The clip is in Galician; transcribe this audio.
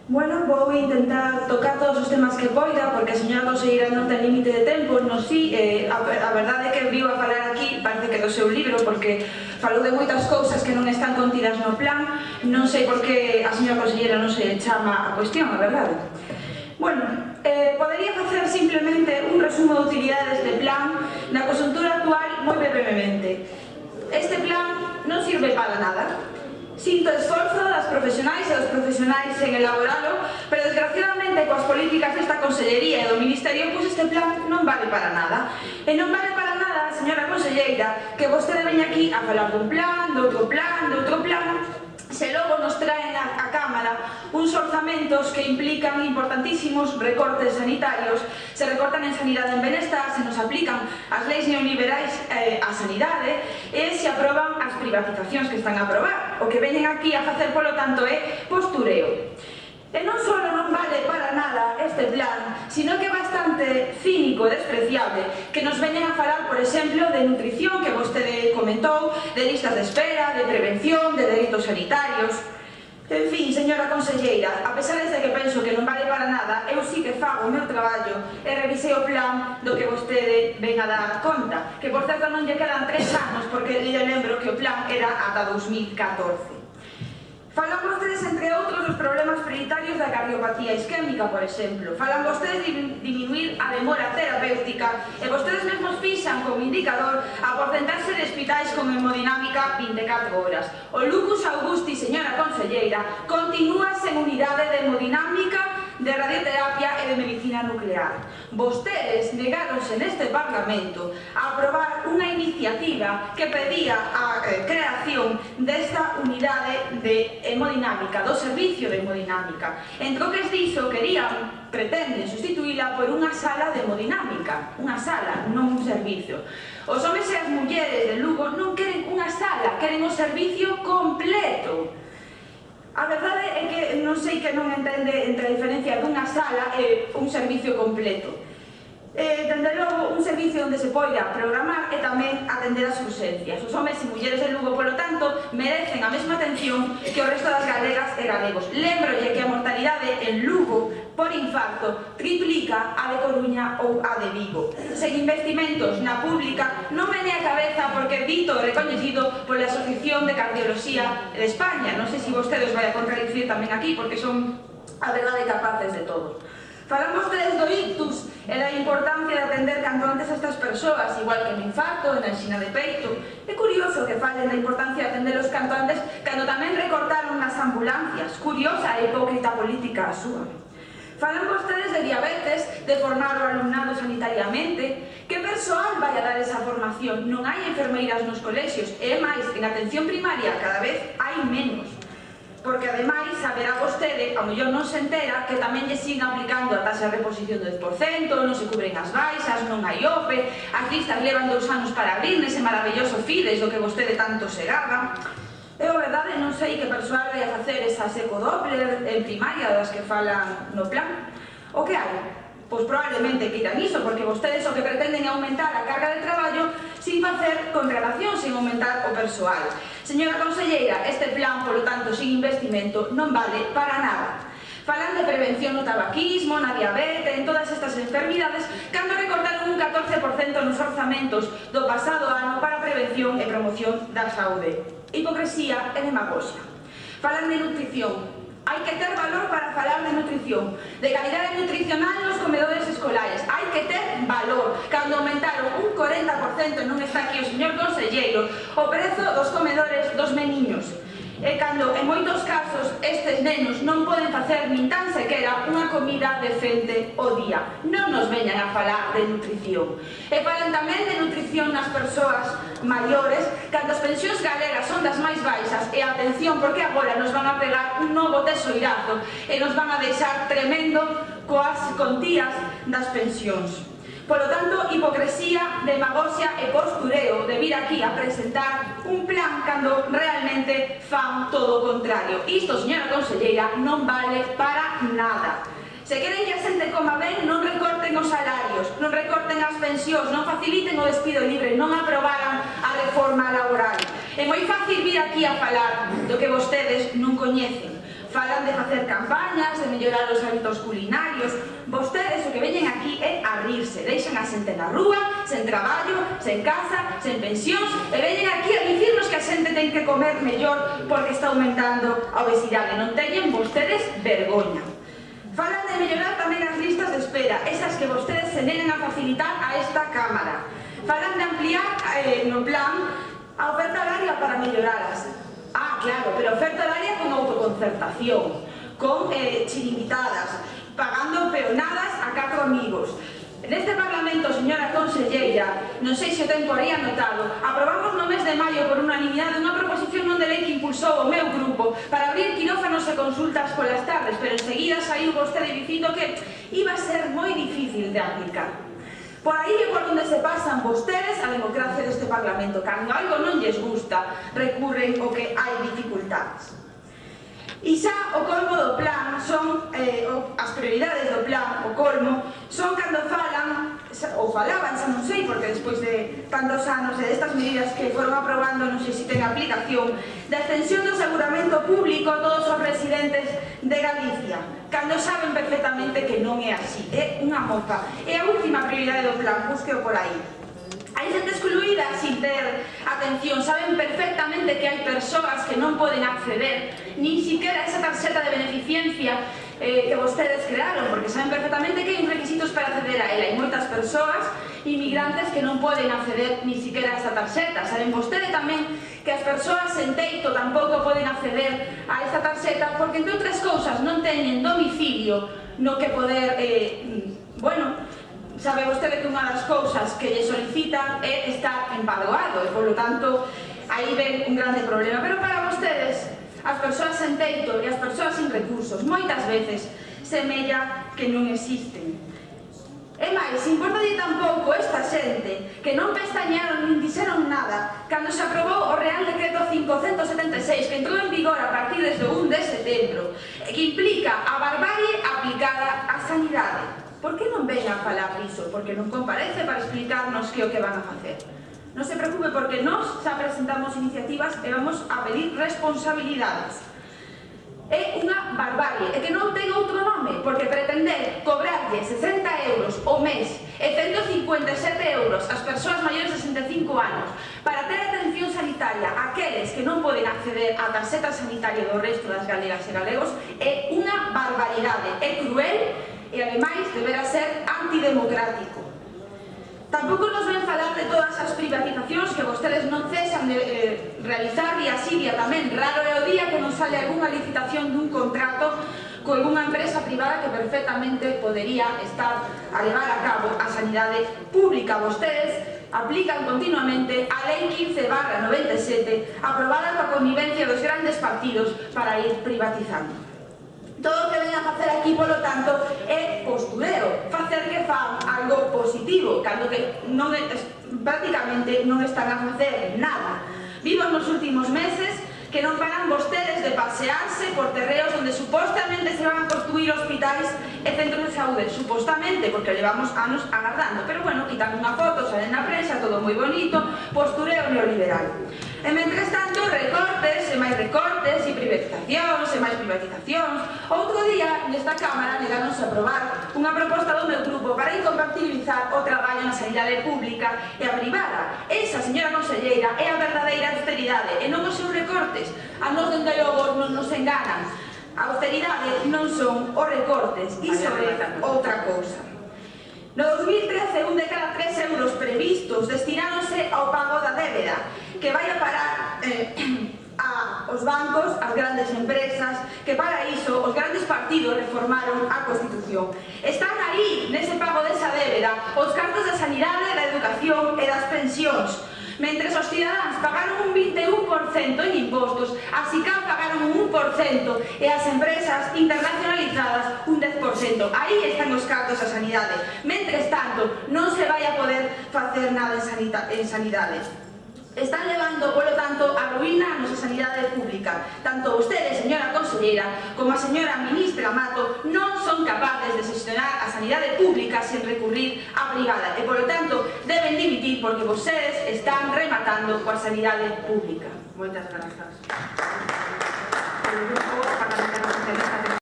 Bueno, vou intentar tocar todos os temas que poida, porque a señora conselleira non ten límite de tempo, non si, a verdade é que viu a falar aquí, parece que do seu libro, porque falou de moitas cousas que non están contidas no plan, non sei por que a señora conselleira non se chama a cuestión, a verdade. Bueno, podería facer simplemente un resumo de utilidade deste plan na conxuntura actual moi brevemente. Este plan non sirve para nada. Sinto esforzo das profesionais e dos profesionais en elaboralo, pero desgraciadamente coas políticas desta consellería e do Ministerio, pois este plan non vale para nada. E non vale para nada, señora conselleira, que vostede veña aquí a falar dun plan, de outro plan, se logo nos traen a Cámara uns orzamentos que implican importantísimos recortes sanitarios, se recortan en sanidade en benestar, se nos aplican as leis neoliberais á sanidade e se aproban as privatizacións que están a aprobar. O que veñen aquí a facer, polo tanto, é postureo. E non só non vale para nada este plan, sino que é bastante cínico e despreciable que nos veñen a falar, por exemplo, de nutrición, que vostede comentou, de listas de espera, de prevención, de dereitos sanitarios. En fin, señora conselleira, a pesar de que penso que non vale para nada, eu sí que fago o meu traballo e revisei o plan do que vostede ven a dar conta, que por certo non lle quedan 3 anos, porque lle lembro que o plan era ata 2014. Falan vostedes, entre outros, dos problemas prioritarios da cardiopatía isquémica, por exemplo. Falan vostedes de diminuir a demora terapéutica e vostedes mesmos fixan como indicador a porcentaxe de hospitais con hemodinámica 24 horas. O Lucus Augusti, señora conselleira, continúa sen unidade de hemodinámica, de radioterapia e de medicina nuclear. Vostedes negáronse neste Parlamento a aprobar unha iniciativa que pedía a creación desta unidade de hemodinámica, do servicio de hemodinámica. En troques diso, pretenden sustituíla por unha sala de hemodinámica, unha sala, non un servicio. Os homes e as mulleres de Lugo non queren unha sala, queren o servicio completo. A verdade é que non sei que non entende entre a diferencia dunha sala e un servicio completo. Dende logo, un servicio onde se poida programar e tamén atender as urxencias. Os homes e mulleres de Lugo, polo tanto, merecen a mesma atención que o resto das galegas e galegos. Lembrole que a mortalidade en Lugo por infarto triplica a de Coruña ou a de Vigo. Sen investimentos na pública non me a cabeza porque dito recoñecido pola Asociación de Cardioloxía de España. Non sei se vostedes vai a contradicir tamén aquí porque son a verdade capaces de todo. Falan vostedes do ictus e da importancia de atender canto antes a estas persoas, igual que no infarto, na angina de peito. É curioso que falen da importancia de atender os canto antes cando tamén recortaron nas ambulancias. Curiosa e hipócrita política a súa. Falan vostedes de diabetes, de formar o alumnado sanitariamente. Que persoal vai a dar esa formación? Non hai enfermeiras nos colexios e, máis, en atención primaria cada vez hai menos. Porque, ademais, saberá vostede, ao mellor non se entera, que tamén lle siguen aplicando a taxa de reposición do 10%, non se cubren as baixas, non hai OPE, as listas levan 2 anos para abrir nese maravilloso Fides do que vostede tanto se gaba. Eu, a verdade, non sei que persoal vai a facer esa secodoppler en primaria das que falan no plan. O que hai? Pois probablemente que irán iso, porque vostedes o que pretenden é aumentar a carga de traballo sin facer contratación, sin aumentar o persoal. Señora conselleira, este plan, polo tanto, sin investimento, non vale para nada. Falan de prevención no tabaquismo, na diabetes, en todas estas enfermidades, cando recortaron un 14% nos orzamentos do pasado ano para prevención e promoción da saúde. Hipocresía e demagoxia. Falan de nutrición. Hai que ter valor para falar de nutrición, de calidade nutricional nos comedores escolares. Hai que ter valor. Cando aumentaron un 40%, non está aquí o señor conselleiro, o prezo dos comedores dos meniños. E cando, en moitos casos, estes nenos non poden facer nin tan sequera unha comida decente o día. Non nos veñan a falar de nutrición. E falan tamén de nutrición nas persoas maiores, cando as pensións galegas son das máis baixas, e atención, porque agora nos van a pegar un novo tesoirazo e nos van a deixar tremendo coas contías das pensións. Polo tanto, hipocresía, demagoxia e postureo de vir aquí a presentar un plan cando realmente fan todo o contrario. Isto, señora conselleira, non vale para nada. Se queren que a xente coma ben, non recorten os salarios, non recorten as pensións, non faciliten o despido libre, non aprobaran a reforma laboral. É moi fácil vir aquí a falar do que vostedes non coñecen. falan de facer campañas, de mellorar os hábitos culinarios. Vostedes o que veñen aquí é a rirse, deixan a xente na rúa, sen traballo, sen casa, sen pensións, e veñen aquí a dicirnos que a xente ten que comer mellor porque está aumentando a obesidade. Non teñen vostedes vergoña. Falan de mellorar tamén as listas de espera, esas que vostedes se neguen a facilitar a esta Cámara. Falan de ampliar no plan a oferta horaria para melloralas. Ah, claro, pero oferta horaria con autoconcertación, con chiringuitadas, pagando peonadas a 4 amigos. Neste Parlamento, señora conselleira, non sei se o ten por aí anotado, aprobamos no mes de maio por unanimidade unha proposición non de lei que impulsou o meu grupo para abrir quirófanos e consultas polas tardes, pero enseguida saiu vostede dicindo que iba a ser moi difícil de aplicar. Por aí é por onde se pasan vostedes a democracia deste Parlamento. Cando algo non lles gusta, recurren o que hai dificultades. E xa o colmo do plan son, as prioridades do plan, o colmo, son cando falan, ou falaban, xa non sei, porque despois de tantos anos e destas medidas que foron aprobando, non sei se ten aplicación, da extensión do aseguramento público a todos os residentes de Galicia, cando saben perfectamente que non é así, é unha mofa. É a última prioridade do plan, búsqueo por aí. Hai xente excluída sin ter atención, saben perfectamente que hai persoas que non poden acceder nin siquiera a esa tarxeta de beneficencia que vostedes crearon, porque saben perfectamente que hai uns requisitos para acceder a ela. Hai moitas persoas inmigrantes que non poden acceder nin siquiera a esa tarxeta. Saben vostede tamén que as persoas sen teito tampouco poden acceder a esta tarxeta porque, entre outras cousas, non teñen domicilio no que poder, sabe vostede que unha das cousas que lle solicitan é estar empadroado e, polo tanto, aí ven un grande problema. Pero para vostedes, as persoas sen teito e as persoas sin recursos moitas veces semella que non existen. E máis, importalle tampouco esta xente que non pestañaron nin dixeron nada cando se aprobou o Real Decreto 576 que entrou en vigor a partir desde o 1 de setembro e que implica a barbarie aplicada á sanidade. Por que non ven a falar diso? Porque non comparece para explicarnos que o que van a facer. Non se preocupe porque nós xa presentamos iniciativas e vamos a pedir responsabilidades. É unha barbarie, e que non ten outro nome, porque pretender cobrarlle 60 euros o mes e 157 euros ás persoas maiores de 65 anos para ter atención sanitaria aqueles que non poden acceder á tarxeta sanitaria do resto das galegas e galegos é unha barbaridade, é cruel e, ademais, deberá ser antidemocrático. Tampouco nos ven falar de todas as privatizacións que vostedes non cesan de realizar día sí, día tamén. Raro é o día que non sale algunha licitación dun contrato con unha empresa privada que perfectamente podería estar a levar a cabo a sanidade pública. Vostedes aplican continuamente a Lei 15/97 aprobada coa connivencia dos grandes partidos para ir privatizando. Todo o que ven a facer aquí, polo tanto, é postureo, facer que fan algo positivo, cando que prácticamente non están a facer nada. Vimos nos últimos meses que non paran vostedes de pasearse por terreos onde supostamente se van a construir hospitais e centros de saúde, supostamente, porque levamos anos agardando, pero bueno, quitan unha foto, salen na prensa, todo moi bonito, postureo neoliberal. E mentres tanto, recortes, e máis recortes, e privatizacións, e máis privatizacións. Outro día, nesta Cámara, negaronse a aprobar unha proposta do meu grupo para incompatibilizar o traballo na sanidade pública e a privada. Esa, señora conselleira, é a verdadeira austeridade, e non os seus recortes. A nos dende logo non nos enganan. A austeridade non son os recortes, iso é outra cousa. No 2013, un de cada 3 euros previstos destináronse ao pago da débeda, que vai a parar aos bancos, ás grandes empresas, que para iso os grandes partidos reformaron a Constitución. Están aí, nese pago desa débeda, os cartos da sanidade, da educación e das pensións. Mentres os cidadáns pagaron un 21% en impostos, as ICAP pagaron un 1% e as empresas internacionalizadas un 10%. Aí están os cartos da sanidade. Mentres tanto, non se vai a poder facer nada en sanidade. Están levando, polo tanto, a ruína a nosa sanidade pública. Tanto vostedes, señora conselleira, como a señora ministra Mato, non son capaces de xestionar a sanidade pública sen recurrir á privada. E, polo tanto, deben dimitir porque vostedes están rematando coa sanidade pública. Moitas grazas. xente está